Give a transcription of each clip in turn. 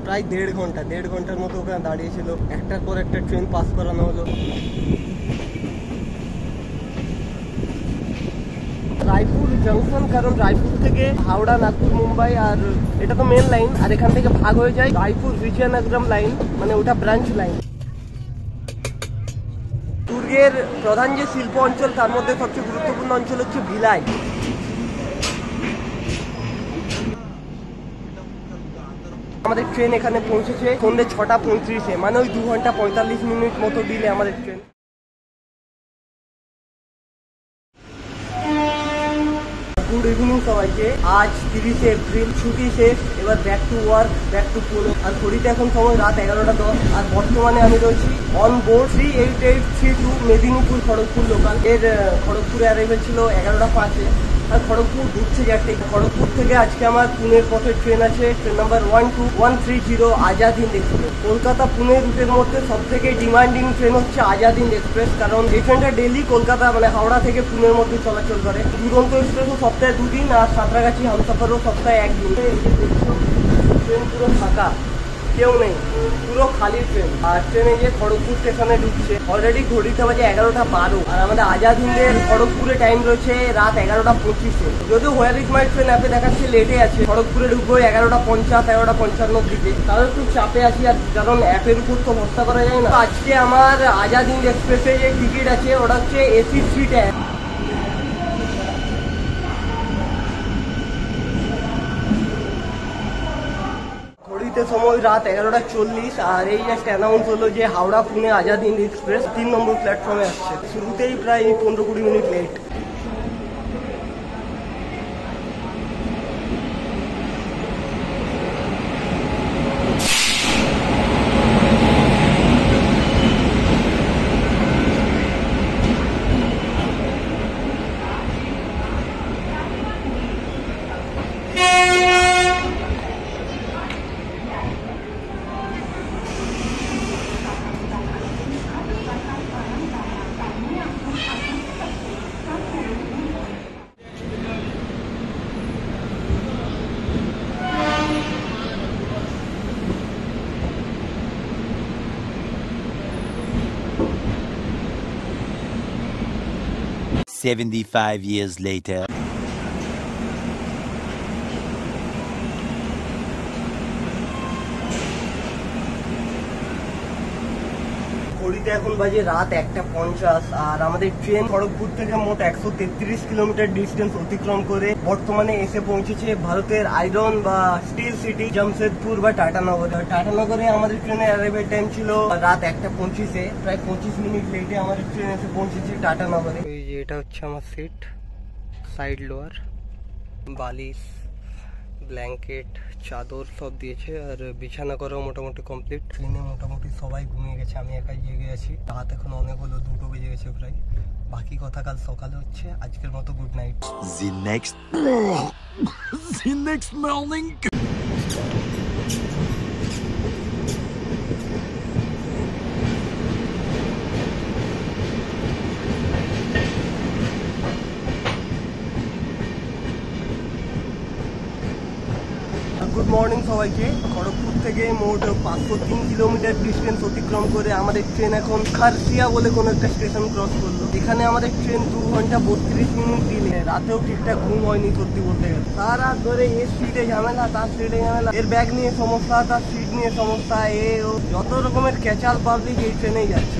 প্রায় দেড় ঘন্টার মতো ওখানে দাঁড়িয়েছিল, একটার পর একটা ট্রেন পাস করানো হলো। রায়পুর জংশন, কারণ রায়পুর থেকে হাওড়া, নাগপুর, মুম্বাই, আর এটা তো মেন লাইন, আর এখান থেকে ভাগ হয়ে যায় রায়পুর বিজয়নগরম লাইন, মানে ওটা ব্রাঞ্চ লাইন। দুর্গের প্রধান যে শিল্প অঞ্চল তার মধ্যে সবচেয়ে গুরুত্বপূর্ণ অঞ্চল হচ্ছে ভিলাই। আমাদের ট্রেন এখানে পৌঁছেছে সন্ধ্যে 6:35-এ, মানে ওই 2 ঘন্টা 45 মিনিট মতো দিলে আমাদের ট্রেন। গুড ইভিনিং সবাইকে। আজ 30শে এপ্রিল, ছুটি শেষ, এবার back to work, back to Pune. আর ঘড়িতে এখন সময় রাত 11:10, আর বর্তমানে আমি রয়েছি on board 38832 Medinipur Kharagpur local. এর খড়গপুরে অ্যারাইভেল ছিল 11:05-এ, আর খড়গপুর ঢুকছে 4টে। খড়গপুর থেকে আজকে আমার পুনের পথে ট্রেন আছে, train number 12130 Azad Hind express. Kolkata Pune রুটের মধ্যে সব থেকে ডিমান্ডিং ট্রেন হচ্ছে আজাদ হিন্দ এক্সপ্রেস, কারণ এই ট্রেনটা ডেলি কলকাতা মানে হাওড়া থেকে পুনের মধ্যে চলাচল করে। দুরন্ত এক্সপ্রেসও সপ্তাহে 2 দিন, আর সাঁতরাগাছি হামসফারও সপ্তাহে 1 দিন। ট্রেন পুরো ফাঁকা, কেউ নেই, পুরো খালি ট্রেন। আর ট্রেনে যে খড়গপুর স্টেশনে ঢুকছে, অলরেডি ঘড়িতে বাজে 11:12, আর আমাদের আজাদ হিন্দের খড়গপুরে টাইম রয়েছে রাত 11:25-এ। যদিও হোয়ার ইজ মাই ট্রেন অ্যাপে দেখাচ্ছে লেটে আছে, খড়গপুরে ঢুকবো 11:50, 11:55 দিকে। তাহলে একটু চাপে আছি, আর কারণ অ্যাপের উপর তো ভরসা করা যায় না। আজকে আমার আজাদ হিন্দ এক্সপ্রেসে যে টিকিট আছে ওটা হচ্ছে এসি সিট। সময় রাত 11:40, আর এই জাস্ট অ্যানাউন্স হলো যে হাওড়া পুনে আজাদ হিন্দ এক্সপ্রেস 3 নম্বর প্ল্যাটফর্মে আসছে। শুরুতেই প্রায় 15-20 মিনিট লেট। $75 years later. ঘড়িতে এখন বাজে রাত 1:50, আর আমাদের ট্রেন খড়গপুর থেকে মোট 133 কিলোমিটার ডিস্টেন্স অতিক্রম করে বর্তমানে এসে পৌঁছেছে ভারতের আয়রন বা স্টিল সিটি জামশেদপুর বা টাটানগরে। টাটানগরে আমাদের ট্রেনের অ্যারাইভেল টাইম ছিল রাত 1:25-এ, প্রায় 25 মিনিট লেটে আমাদের ট্রেন এসে পৌঁছেছে টাটানগরে। এই যে এটা হচ্ছে আমার সিট, সাইড লোয়ার, বালিশ, ব্ল্যাঙ্কেট, চাদর সব দিয়েছে, আর বিছানা করাও মোটামুটি কমপ্লিট। ট্রেনে মোটামুটি সবাই ঘুমিয়ে গেছে, আমি একাই জেগে আছি। রাত এখন অনেক হলো, 2টো বেজে গেছে প্রায়। বাকি কথা কাল সকালে হচ্ছে। আজকের মতো good night. The next morning. Good morning সবাইকে। খড়গপুর থেকে মোট 503 কিলোমিটার ডিস্টেন্স অতিক্রম করে আমাদের ট্রেন এখন খারসিয়া বলে কোনো একটা স্টেশন ক্রস করলো। এখানে আমাদের ট্রেন 2 ঘন্টা 32 মিনিট দিলে। রাতেও ঠিকঠাক ঘুম হয়নি সত্যি বলতে গেলে। সারা রাত ধরে এর সিটে ঝামেলা, তার সিটে ঝামেলা, এর ব্যাগ নিয়ে সমস্যা, তার সিট নিয়ে সমস্যা, যত রকমের ক্যাচাল পাবলিক এই ট্রেনেই যাচ্ছে।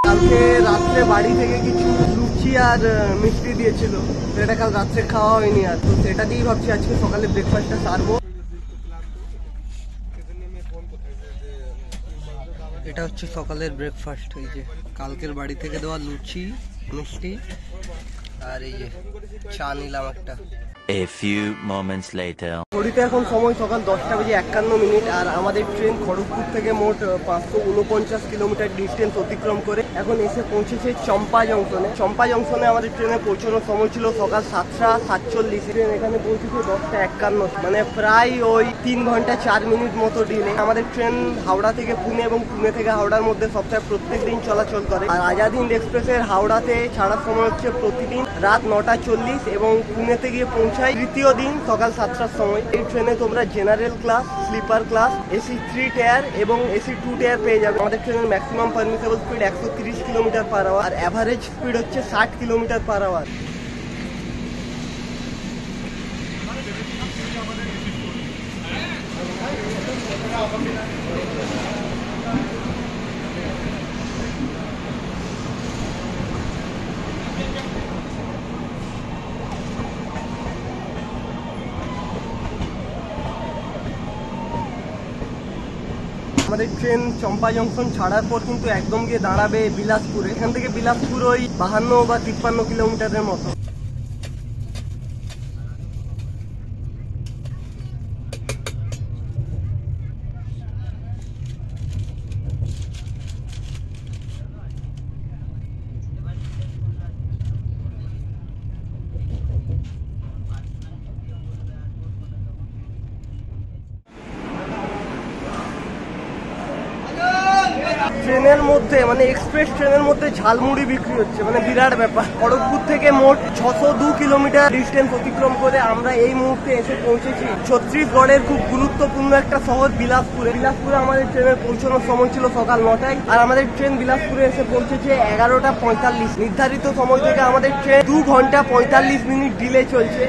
কালকে রাত্রে বাড়ি থেকে কিছু লুচি আর মিষ্টি দিয়েছিল, সেটা কাল রাত্রে খাওয়া হয়নি, আর তো সেটা দিয়েই ভাবছি আজকে সকালে ব্রেকফাস্টটা সারবো। এটা হচ্ছে সকালের ব্রেকফাস্ট, এই যে কালকের বাড়ি থেকে দেওয়া লুচি, মিষ্টি, আর এই যে চা নিলাম একটা। A few moments later. ঘড়িতে এখন সময় সকাল 10:51, আর আমাদের ট্রেন খড়গপুর থেকে মোট 549 কিলোমিটার ডিস্টেন্স অতিক্রম করে এখন এসে পৌঁছেছে চম্পা জংশনে। চম্পা জংশনে আমাদের ট্রেনে পৌঁছানোর সময় ছিল সকাল 7:47। ট্রেন এখানে পৌঁছেছে 10:51, মানে প্রায় ওই 3 ঘন্টা 4 মিনিট মতো ডিলে। আমাদের ট্রেন হাওড়া থেকে পুনে এবং পুনে থেকে হাওড়ার মধ্যে সপ্তাহে প্রত্যেক দিন চলাচল করে। আর আজাদ হিন্দ এক্সপ্রেসের হাওড়াতে ছাড়ার সময় হচ্ছে প্রতিদিন রাত 9:40, এবং পুনেতে গিয়ে পৌঁছানো পৌঁছাই তৃতীয় দিন সকাল 7টার সময়। এই ট্রেনে তোমরা general class, sleeper class, AC 3 tier এবং এসি 2 টায়ার পেয়ে যাবে। আমাদের ট্রেনের maximum permissible speed 130 kilometre per hour আর অ্যাভারেজ স্পিড হচ্ছে 60 কিলোমিটার পার আওয়ার। আমাদের ট্রেন চম্পা জংশন ছাড়ার পর কিন্তু একদম গিয়ে দাঁড়াবে বিলাসপুরে। এখান থেকে বিলাসপুর ওই 52 বা 53 কিলোমিটারের মতো। ট্রেনের মধ্যে মানে এক্সপ্রেস ট্রেনের মধ্যে ঝালমুড়ি বিক্রি হচ্ছে, মানে বিরাট ব্যাপার। খড়গপুর থেকে মোট 602 কিলোমিটার ডিস্টেন্স অতিক্রম করে আমরা এই মুহূর্তে এসে পৌঁছেছি ছত্তিশগড়ের খুব গুরুত্বপূর্ণ একটা শহর বিলাসপুরে। বিলাসপুরে আমাদের ট্রেনের পৌঁছানোর সময় ছিল সকাল 9টায় আর আমাদের ট্রেন বিলাসপুরে এসে পৌঁছেছে 11টা 45। নির্ধারিত সময় থেকে আমাদের ট্রেন 2 ঘন্টা 45 মিনিট ডিলে চলছে।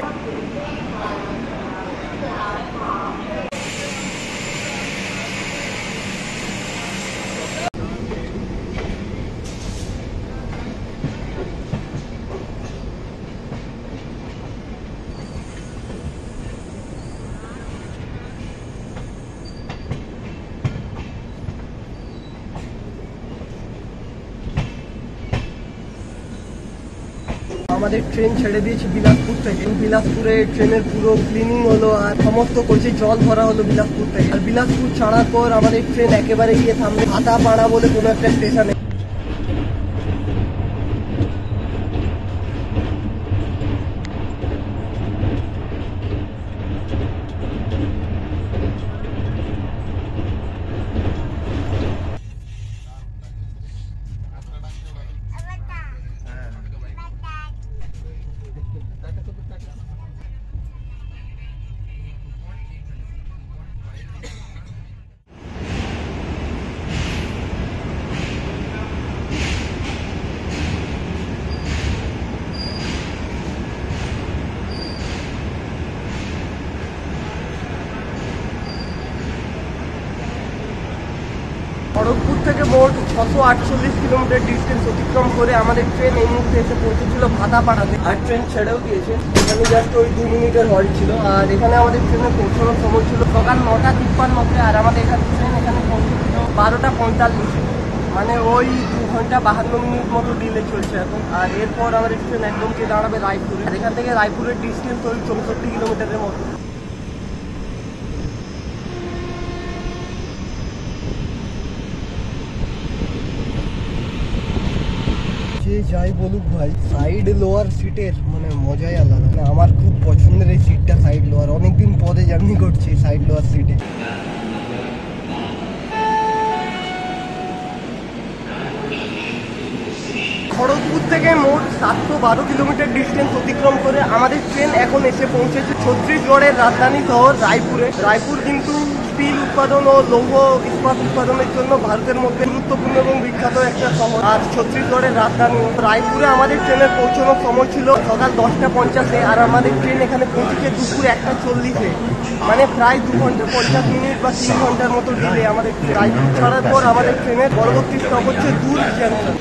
আমাদের ট্রেন ছেড়ে দিয়েছি বিলাসপুর থেকে। বিলাসপুরে ট্রেনের পুরো ক্লিনিং হলো আর সমস্ত কোচে জল ভরা হলো বিলাসপুর থেকে। আর বিলাসপুর ছাড়ার পর আমাদের ট্রেন একেবারে গিয়ে থামবে হাতাপাড়া বলে কোনো একটা স্টেশনে। খড়গপুর থেকে মোট 648 কিলোমিটার ডিস্টেন্স অতিক্রম করে আমাদের ট্রেন এই মুহূর্তে এসে পৌঁছেছিল ভাতাপাড়াতে আর ট্রেন ছেড়েও দিয়েছে। এখানে জাস্ট ওই 2 মিনিটের হল্ট ছিল আর এখানে আমাদের ট্রেনে পৌঁছানোর সময় ছিল সকাল 9টা 53 আর আমাদের এখানে ট্রেন এখানে পৌঁছেছিল 12টা 45। মানে ওই 2 ঘন্টা 52 মিনিট মতো ডিলে চলছে এখন। আর এরপর আমাদের ট্রেন একদম গিয়ে দাঁড়াবে রায়পুরে আর এখান থেকে রায়পুরের ডিস্টেন্স ওই 64 কিলোমিটারের মতো। যে যাই বলুক ভাই, সাইড লোয়ার সিটের মানে মজাই আলাদা। মানে আমার খুব পছন্দের এই সিটটা সাইড লোয়ার। অনেকদিন পরে জার্নি করছি সাইড লোয়ার সিটে। খড়গপুর থেকে মোট 712 কিলোমিটার ডিস্টেন্স অতিক্রম করে আমাদের ট্রেন এখন এসে পৌঁছেছে ছত্তিশগড়ের রাজধানী শহর রায়পুরে। রায়পুর কিন্তু স্টিল উৎপাদন ও লৌহ ইস্পাত উৎপাদনের জন্য ভারতের মধ্যে গুরুত্বপূর্ণ এবং বিখ্যাত একটা শহর আর ছত্তিশগড়ের রাজধানী। রায়পুরে আমাদের ট্রেনের পৌঁছানোর সময় ছিল সকাল 10টা 50 আর আমাদের ট্রেন এখানে পৌঁছেছে দুপুর 1টা 40। মানে প্রায় 2 ঘন্টা 50 মিনিট বা 3 ঘন্টার মতো ডিলে আমাদের। রায়পুর ছাড়ার পর আমাদের ট্রেনের পরবর্তী স্টপ হচ্ছে দুর্গ জংশন।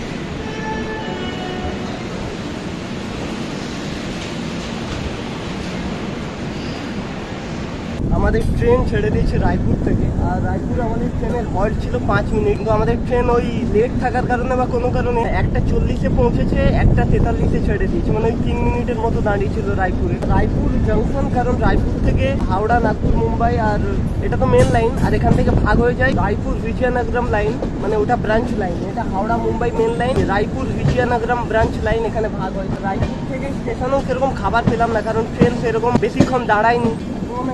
আমাদের ট্রেন ছেড়ে দিয়েছে রায়পুর থেকে আর রায়পুর আমাদের ট্রেনের হল্ট ছিল 5 মিনিট। কিন্তু আমাদের ট্রেন ওই লেট থাকার কারণে বা কোনো কারণে 1টা 40-এ পৌঁছেছে, 1টা 43-এ ছেড়ে দিয়েছে। মানে ওই 3 মিনিটের মতো দাঁড়িয়েছিল রায়পুরে। রায়পুর জংশন কারণ রায়পুর থেকে হাওড়া, নাগপুর, মুম্বাই আর এটা তো মেন লাইন আর এখান থেকে ভাগ হয়ে যায় রায়পুর বিজয়নগরম লাইন, মানে ওটা ব্রাঞ্চ লাইন। এটা Howrah Mumbai main line, Raipur Vizianagaram branch line এখানে ভাগ হয়। রায়পুর থেকে স্টেশনেও সেরকম খাবার পেলাম না কারণ ট্রেন সেরকম বেশিক্ষণ দাঁড়ায়নি।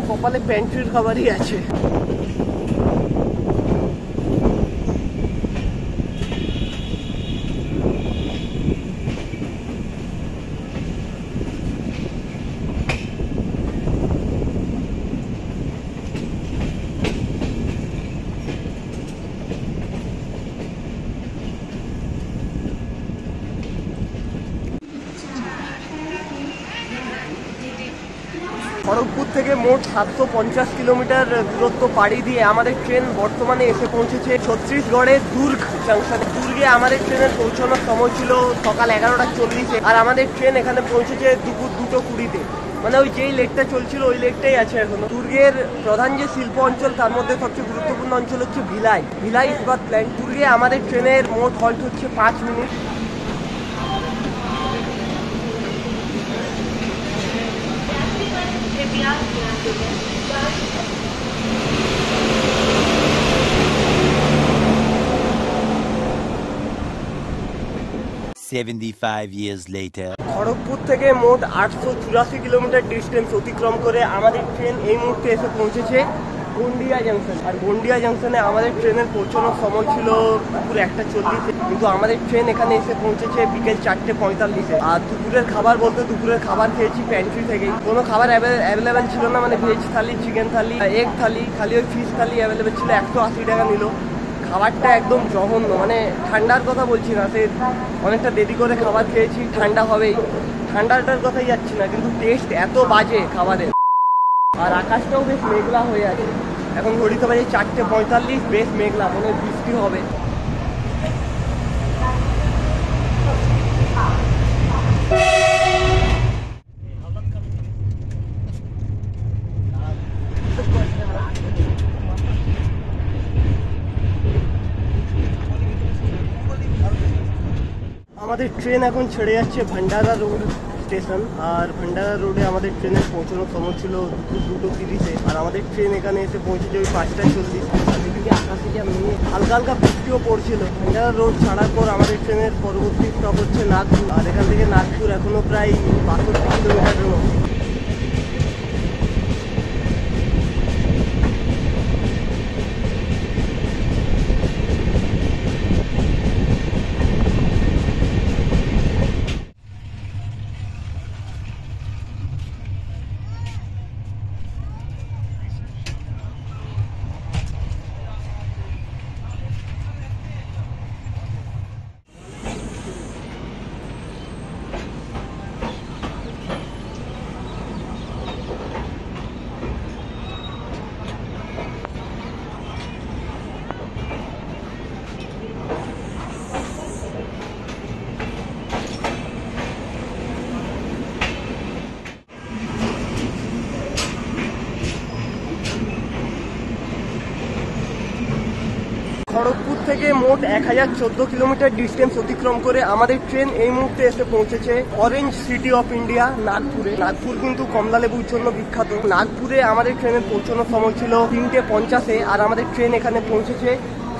কপালে প্যান্ট্রির খাবারই আছে। থেকে মোট 750 কিলোমিটার দূরত্ব পাড়ি দিয়ে আমাদের ট্রেন বর্তমানে এসে পৌঁছেছে ছত্তিশগড়ের দুর্গ জাংশনে। দুর্গে আমাদের ট্রেনের পৌঁছানোর সময় ছিল সকাল 11:40 আর আমাদের ট্রেন এখানে পৌঁছেছে দুপুর 2:20। মানে ওই যেই লেকটা চলছিল ওই লেকটাই আছে এখনো। দুর্গের প্রধান যে শিল্প অঞ্চল তার মধ্যে সবচেয়ে গুরুত্বপূর্ণ অঞ্চল হচ্ছে ভিলাই ইস্পাত প্ল্যান্ট। দুর্গে আমাদের ট্রেনের মোট হল্ট হচ্ছে 5 মিনিট। years later. খড়গপুর থেকে মোট 884 কিলোমিটার ডিস্টেন্স অতিক্রম করে আমাদের ট্রেন এই মুহূর্তে এসে পৌঁছেছে গন্ডিয়া জাংশন। আর গন্ডিয়া জাংশনে আমাদের ট্রেনের পৌঁছানোর সময় ছিল দুপুর 1:40, কিন্তু আমাদের ট্রেন এখানে এসে পৌঁছেছে বিকেল 4:45। আর দুপুরের খাবার বলতে দুপুরের খাবার খেয়েছি প্যান্ট্রি থেকেই। কোনো খাবার অ্যাভেলেবেল ছিল না, মানে ভেজ থালি, চিকেন থালি, এগ থালি, খালি ওই ফিশ থালি অ্যাভেলেবেল ছিল। 180 টাকা নিল। খাবারটা একদম জঘন্য, মানে ঠান্ডার কথা বলছি না, সে অনেকটা দেরি করে খাবার খেয়েছি, ঠান্ডা হবেই, ঠান্ডাটার কথাই যাচ্ছি না, কিন্তু টেস্ট এত বাজে খাবারের। আর আকাশটাও বেশ মেঘলা হয়ে আছে। এখন ঘড়িতে বাজে 4:45, বেশ মেঘলা, মনে হয় বৃষ্টি হবে। আমাদের ট্রেন এখন ছেড়ে যাচ্ছে ভান্ডারা রোড স্টেশন। আর ভান্ডারা রোডে আমাদের ট্রেনের পৌঁছানোর সময় ছিল দুপুর 2:30 আর আমাদের ট্রেন এখানে এসে পৌঁছেছে ওই 5:40। আর এদিকে আকাশে যা মেঘ, হালকা হালকা বৃষ্টিও পড়ছিল। ভান্ডারা রোড ছাড়ার পর আমাদের ট্রেনের পরবর্তী স্টপ হচ্ছে নাগপুর। আর এখান থেকে নাগপুর এখনো প্রায় 62 কিলোমিটারের মতো। খড়গপুর থেকে মোট 1014 কিলোমিটার ডিস্টেন্স অতিক্রম করে আমাদের ট্রেন এই মুহূর্তে এসে পৌঁছেছে অরেঞ্জ সিটি অফ ইন্ডিয়া নাগপুরে। নাগপুর কিন্তু কমলা লেবুর জন্য বিখ্যাত। নাগপুরে আমাদের ট্রেনের পৌঁছানোর সময় ছিল 3:50 আর আমাদের ট্রেন এখানে পৌঁছেছে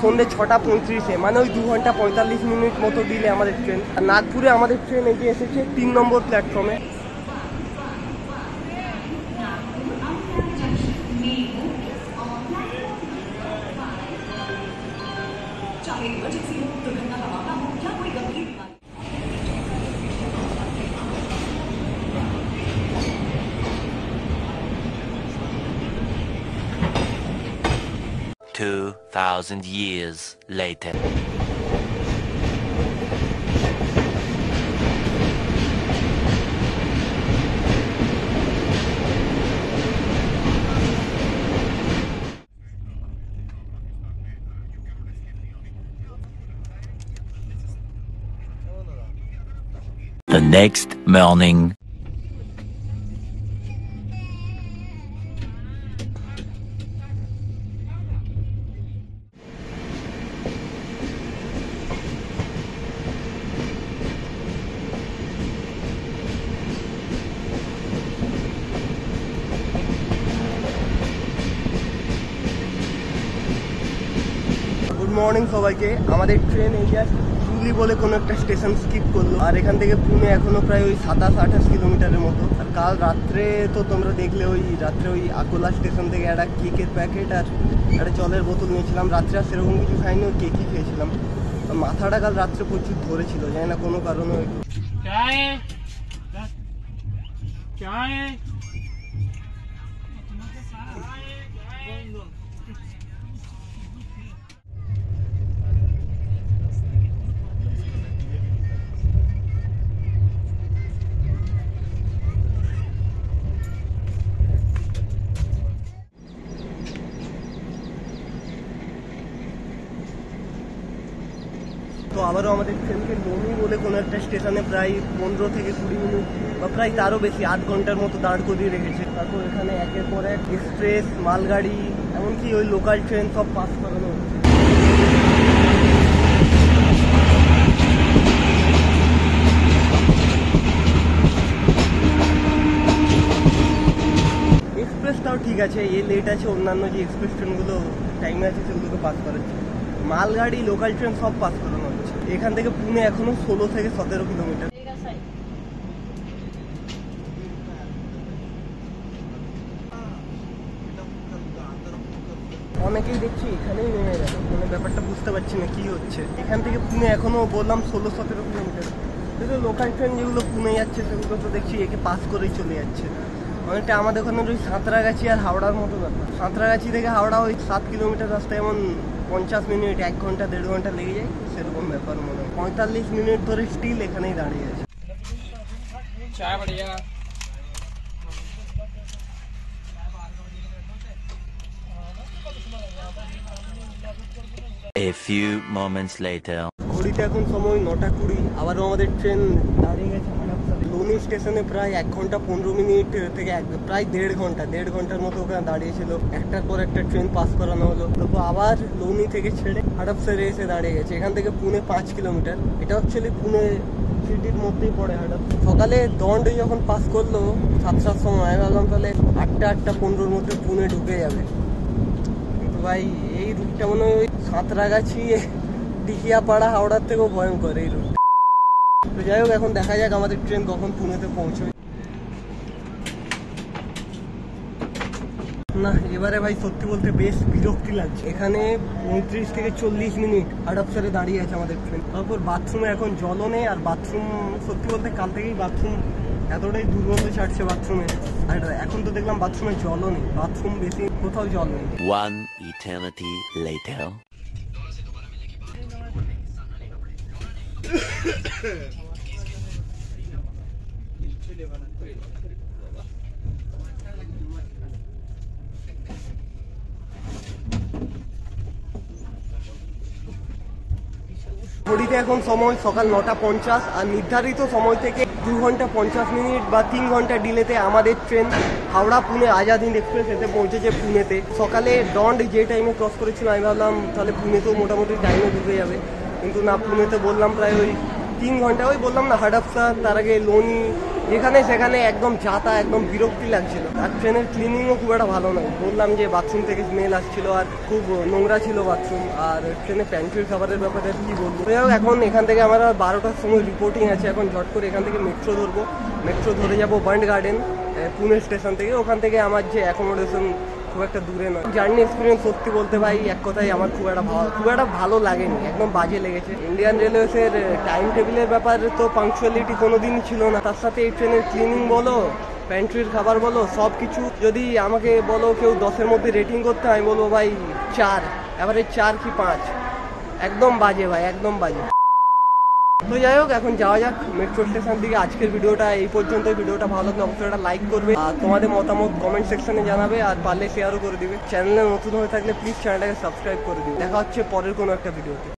সন্ধ্যে 6:35, মানে ওই 2 ঘন্টা 45 মিনিট মতো দিলে আমাদের ট্রেন। আর নাগপুরে আমাদের ট্রেন এগিয়ে এসেছে 3 নম্বর প্ল্যাটফর্মে। $2,000 years later. The next morning. Good morning সবাইকে। আমাদের ট্রেন এই জাস্ট ধুবলি বলে কোনো একটা স্টেশন স্কিপ করলো। আর এখান থেকে পুনে এখনো প্রায় ওই 27-28 কিলোমিটারের মতো। আর কাল রাত্রে তো তোমরা দেখলে ওই রাত্রে ওই আকোলা স্টেশন থেকে একটা কেকের প্যাকেট আর একটা জলের বোতল নিয়েছিলাম। রাত্রে আর সেরকম কিছু খাইনি, ওই কেকই খেয়েছিলাম। মাথাটা কাল রাত্রে প্রচুর ধরেছিল, জানি না কোনো কারণে। তো আবারও আমাদের ট্রেনকে লোনি বলে কোনো একটা স্টেশনে প্রায় 15 থেকে 20 মিনিট বা প্রায় তারও বেশি 8 ঘন্টার মতো দাঁড় করিয়ে রেখেছে। তারপর এখানে একের পর এক এক্সপ্রেস, মালগাড়ি, এমনকি ওই লোকাল ট্রেন সব পাস করানো হচ্ছে। এক্সপ্রেসটাও ঠিক আছে, এ লেট আছে, অন্যান্য যে এক্সপ্রেস ট্রেনগুলো টাইমে আছে সেগুলোকে পাস করাচ্ছে। মালগাড়ি, লোকাল ট্রেন সব পাস করানো হচ্ছে। এখান থেকে পুনে এখনো 16 থেকে 17 কিলোমিটার। অনেকেই দেখছি এখানেই নেমে গেল, মানে ব্যাপারটা বুঝতে পারছি না কি হচ্ছে। এখান থেকে পুনে এখনো বললাম 16-17 কিলোমিটার, কিন্তু লোকাল ট্রেন যেগুলো পুনে যাচ্ছে সেগুলো তো দেখছি একে পাস করেই চলে যাচ্ছে। অনেকটা আমাদের ওখানে ওই সাঁতরাগাছি আর হাওড়ার মতো ব্যাপার। সাঁতরাগাছি থেকে হাওড়া ওই 7 কিলোমিটার রাস্তা, এমন 50 মিনিট, 1 ঘন্টা 1.5 ঘন্টা লেগে যায়, সেরকম ব্যাপার মনে হয়। 45 মিনিট ধরে স্টিল এখানেই দাঁড়িয়ে আছে। A few moments later. ঘড়িতে এখন সময় 9:20। আবারও আমাদের ট্রেন দাঁড়িয়ে গেছে হাটাপসালে। লোনি স্টেশনে প্রায় 1 ঘন্টা 15 মিনিট থেকে প্রায় 1.5 ঘন্টার মতো ওখানে দাঁড়িয়েছিল। একটার পর একটা ট্রেন পাস করানো হলো, তারপর আবার লোনি থেকে ছেড়ে হাটাপসালে এসে দাঁড়িয়ে গেছে। এখান থেকে পুনে 5 কিলোমিটার। এটা অ্যাকচুয়ালি পুনে সিটির মধ্যেই পড়ে হাটাপসালে। সকালে দণ্ডে যখন পাস করলো 7টার সময়, ভাবলাম তাহলে 8:15-র মধ্যে পুনে ঢুকে যাবে। কিন্তু ভাই এই রুটটা মনে হয় সাঁতরাগাছি, টিকিয়াপাড়া, হাওড়ার থেকেও ভয়ঙ্কর এই রুট। তো যাই হোক, এখন দেখা যাক আমাদের ট্রেন কখন পুনেতে পৌঁছবে। না, এবারে ভাই সত্যি বলতে বেশ বিরক্তি লাগছে। এখানে 35 থেকে 40 মিনিট হাটাপসালে দাঁড়িয়ে আছে আমাদের ট্রেন। তারপর বাথরুমে এখন জলও নেই, আর বাথরুম সত্যি বলতে কাল থেকেই বাথরুম এতটাই দুর্গন্ধ ছাড়ছে বাথরুমে। আর এখন তো দেখলাম বাথরুমে জলও নেই, বাথরুম বেশি কোথাও জল নেই। One eternity later. ঘড়িতে এখন সময় সকাল 9:50, আর নির্ধারিত সময় থেকে 2 ঘন্টা 50 মিনিট বা 3 ঘন্টা ডিলেতে আমাদের ট্রেন হাওড়া পুনে আজাদ হিন্দ এক্সপ্রেস এতে পৌঁছেছে পুনেতে। সকালে দণ্ড যে টাইমে ক্রস করেছিল আমি ভাবলাম তাহলে পুনেতেও মোটামুটি টাইমে ঢুকে যাবে, কিন্তু না, পুনেতে বললাম প্রায় ওই 3 ঘন্টা। ওই বললাম না, হাটাপসা, তার আগে লোনি, যেখানে সেখানে একদম যাতা, একদম বিরক্তি লাগছিল। আর ট্রেনের ক্লিনিংও খুব একটা ভালো নয়। বললাম যে বাথরুম থেকে স্মেল আসছিল, আর খুব নোংরা ছিল বাথরুম। আর ট্রেনে প্যান্ট্রির খাবারের ব্যাপারে কি বলবো। এখন এখান থেকে আমার 12টার সময় রিপোর্টিং আছে। এখন ঝট করে এখান থেকে মেট্রো ধরবো। মেট্রো ধরে যাবো বান্ড গার্ডেন পুনে স্টেশন থেকে। ওখান থেকে আমার যে অ্যাকোমোডেশন খুব একটা দূরে নয়। জার্নি এক্সপিরিয়েন্স সত্যি বলতে ভাই এক কথায় আমার খুব একটা ভালো লাগেনি, একদম বাজে লেগেছে। ইন্ডিয়ান রেলওয়েজের টাইম টেবিলের ব্যাপারে তো পাংচুয়ালিটি কোনোদিনই ছিল না। তার সাথে এই ট্রেনের ক্লিনিং বলো, প্যান্ট্রির খাবার বলো, সব কিছু যদি আমাকে বলো কেউ 10-এর মধ্যে রেটিং করতে, আমি বলবো ভাই 4, এবারে 4 কি 5। একদম বাজে ভাই, একদম বাজে। তো যাই হোক, এখন যাওয়া যাক মেট্রো স্টেশন দিকে। আজকের ভিডিওটা এই পর্যন্ত। ভিডিওটা ভালো লাগলে অবশ্যই একটা লাইক করবে, আর তোমাদের মতামত কমেন্ট সেকশনে জানাবে, আর পারলে শেয়ারও করে দিবে। চ্যানেলে নতুন হয়ে থাকলে প্লিজ চ্যানেলটাকে সাবস্ক্রাইব করে দিবে। দেখা হচ্ছে পরের কোনো একটা ভিডিওতে।